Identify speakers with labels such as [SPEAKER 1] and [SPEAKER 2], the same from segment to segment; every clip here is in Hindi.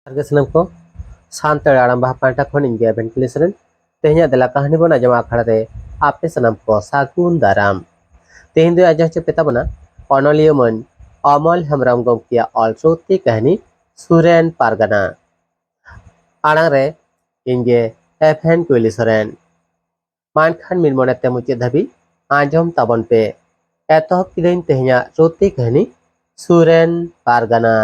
[SPEAKER 1] Harga senam ko santai aram bah panta kon inge ventilation tehnya adalah kahani bona jama akhara re ape senam ko sagun daram tehin do aja peta bona onoliumon अमल हेम्ब्रम गमकिया अलसोती कहनी सुरेन पारगाना आड़ांग रे इंगे एफएन कुइली सोरेन मानखान मिनमोने ते मुचे धाबी आंजम ताबन पे एतहब किदेन तेहया सोती कहनी सुरेन पारगाना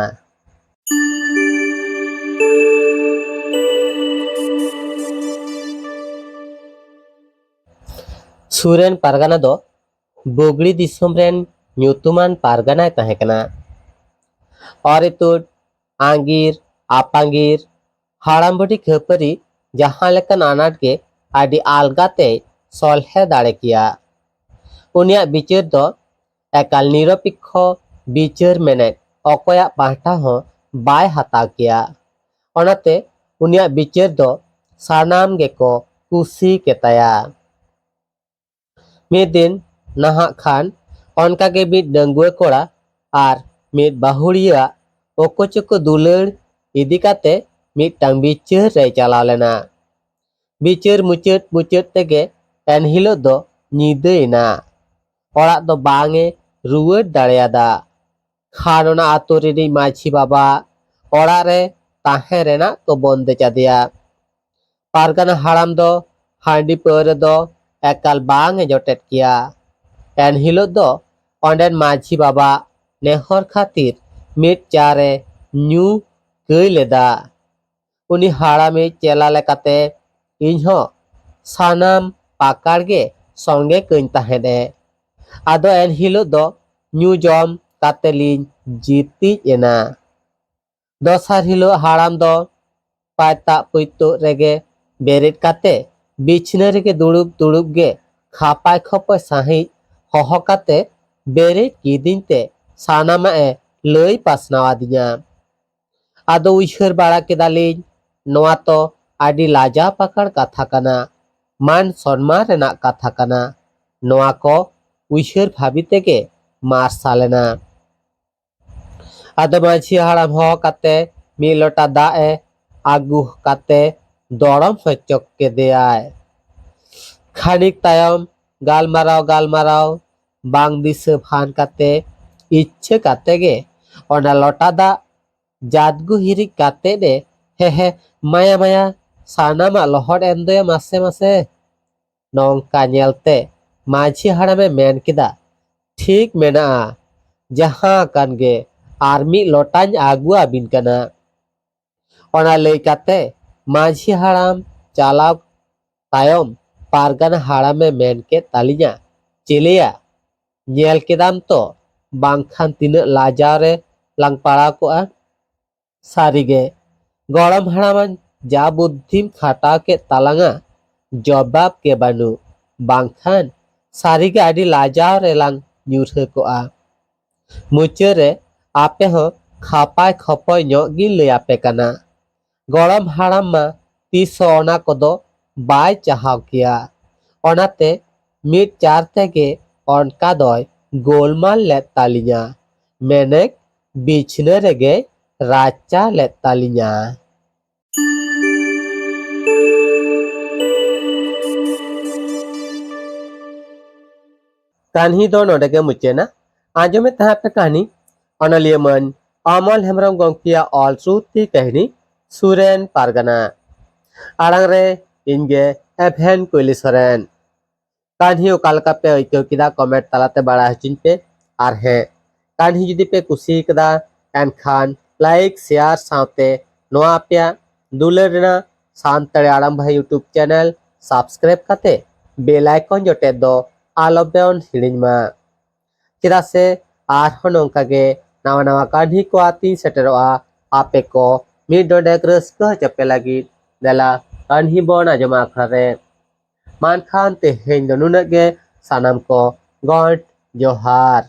[SPEAKER 1] सुरेन पारगाना दो बुगड़ी दिसम रेन ᱧᱩᱛᱩᱢᱟᱱ ᱯᱟᱨᱜᱟᱱᱟᱭ ᱛᱟᱦᱮᱸ ᱠᱟᱱᱟ। ᱚᱨᱤᱛᱩᱰ ᱟᱸᱜᱤᱨ ᱟᱯᱟᱸᱜᱤᱨ ᱦᱟᱲᱟᱢ ᱵᱩᱰᱷᱤ ᱠᱷᱟᱹᱯᱟᱹᱨᱤ ᱡᱟᱦᱟᱸ ᱞᱮᱠᱟᱱ ᱟᱱᱟᱴ ᱜᱮ ᱟᱹᱰᱤ ᱟᱞᱜᱟᱛᱮ ᱥᱚᱞᱦᱮ ᱫᱟᱲᱮ ᱠᱮᱭᱟ। ᱩᱱᱤᱭᱟᱜ ᱵᱤᱪᱟᱹᱨ ᱫᱚ ᱮᱠᱟᱞ ᱱᱤᱨᱚᱯᱮᱠᱠᱷᱚ ᱵᱤᱪᱟᱹᱨ ᱢᱮᱱᱮᱫ ᱚᱠᱚᱭᱟᱜ ᱯᱟᱦᱴᱟ ᱦᱚᱸ ᱵᱟᱭ ᱦᱟᱛᱟᱣ ᱠᱮᱭᱟ। ᱚᱱᱟᱛᱮ ᱩᱱᱤᱭᱟᱜ ᱵᱤᱪᱟᱹᱨ ᱫᱚ ᱥᱟᱱᱟᱢ ᱜᱮᱠᱚ ᱠᱩᱥᱤ ᱠᱮᱛᱟᱭᱟ। ᱢᱤᱫ ᱫᱤᱱ ᱱᱟᱦᱟᱜ ᱠᱷᱟᱱ ᱚᱱᱠᱟᱜᱮ ᱢᱤᱫ ᱰᱟᱺᱜᱩᱣᱟᱹ ᱠᱚᱲᱟ ᱟᱨ ᱢᱤᱫ ᱵᱟᱹᱦᱩᱲᱤᱭᱟᱹᱣᱟᱜ ᱚᱠᱚᱪᱚᱠᱚ ᱫᱩᱞᱟᱹᱲ ᱤᱫᱤ ᱠᱟᱛᱮ ᱢᱤᱫᱴᱟᱝ ᱵᱤᱪᱟᱹᱨ ᱨᱮᱭ ᱪᱟᱞᱟᱣ ᱞᱮᱱᱟ। ᱵᱤᱪᱟᱹᱨ ᱢᱩᱪᱟᱹᱫ ᱛᱮᱜᱮ ᱮᱱᱦᱤᱞᱳᱜ ᱫᱚ ᱧᱤᱫᱟᱹᱭᱮᱱᱟ। ᱚᱲᱟᱜ ᱫᱚ ᱵᱟᱝ ᱮ ᱨᱩᱣᱟᱹᱲ ᱫᱟᱲᱮᱭᱟᱫᱟ। ᱠᱷᱟᱱ ᱚᱱᱟ ᱟᱛᱳ ᱨᱤᱱᱤᱡ ᱢᱟᱹᱡᱷᱤ ᱵᱟᱵᱟ ᱚᱲᱟᱜ ᱨᱮ ᱛᱟᱦᱮᱸ ᱨᱮᱱᱟᱜ ᱠᱚ ᱵᱚᱱᱫᱮᱡ ᱟᱫᱮᱭᱟ। ᱯᱟᱨᱜᱟᱱᱟ ᱦᱟᱲᱟᱢ ᱫᱚ ᱦᱟᱺᱰᱤ ᱯᱟᱹᱣᱨᱟᱹ ᱫᱚ ᱮᱠᱟᱞ ᱵᱟᱝ ᱮ ᱡᱚᱴᱮᱫ ᱠᱮᱭᱟ। एनहिलोग दो ऑंडेन माझी बाबा नेहर खातिर मिट चारे न्यू कई लेदा उनी हाड़ामी चेला लेकाते इन्हो सानाम पाकार गे संगे कई ताहेदे आदो एनहिलोग दो न्यू जॉम काते लिन जीती एना दोसार हिलो हाड़ाम दो पायता पुइतो रेगे बेरेट काते बिछने रेगे दुड़ुब गे खापाय खपाय साही हह काते बेरेट कीदिन ते सानामा ए लई पासनाव आदिया आदो उइहर बाड़ा केदालिन नोआ तो आदि लाजा पाकड़ कथा कना मान सन्मान रेना कथा कना नोआ को उइहर भाबी तेगे मारसालेना आदो माझी हाड़ाम हह काते मी लोटा दा ए आगु काते दड़म हचक के देआय खानिक तायम गालमाराव बांग दिसे फान काते इच्छे काते गे ओना लोटा दा जादगु हिरी काते दे हे माया सानामा लहड़ एंदोया मासे मासे नौका नेलते माझी हाड़ामे मेन किदा ठीक मेना जहां कान गे आर मी लोटाñ आगु आबिन कना ओना लई काते माझी हाड़ाम चालाव तायम पारगाना हाड़ामे मेन के तालिया चिलिया nyel kedam to bangkhan tina lajare lang para ko a sarige gorom haraman ja buddhim khata ke talanga jobab ke banu bangkhan sarige adi lajare lang nyurhe ko a muchere ape ho khapai khopoy nyok gi le ape kana gorom haram ma tiso ona kodo bai chahaw kiya onate mid char theke onka doy Golmaal ले तालिया मैंने बिछने रगे राचा ले तालिया कहानी दो नोडे मुचेना आजो में तहा पे कहानी अनलियमन अमल हेम्ब्रम गंकिया अलसुती कहनी सुरेन पारगाना आड़ांग रे इनगे एफएन कुइली सोरेन कान्ही ओकालका पे अइकव किदा कमेंट तालाते बाड़ा हचिन पे आर है कान्ही जुदी पे कुसी कदा एनखान लाइक शेयर साउते नोआ पे दुलर रेना सानताड़ी आड़ाम भाई यूट्यूब चैनल सब्सक्राइब काते बेल आइकन जोटे दो आलोबेन हिड़िंगमा चिदा से आर नोंका गे नावा नावा कान्ही को आती सेटेरोआ आपे को मिड डोडेक रस्का चपे लगी देला कान्ही बोना जमा खरे मानखान ते हेंग नुनगे सानाम को गॉड जोहार।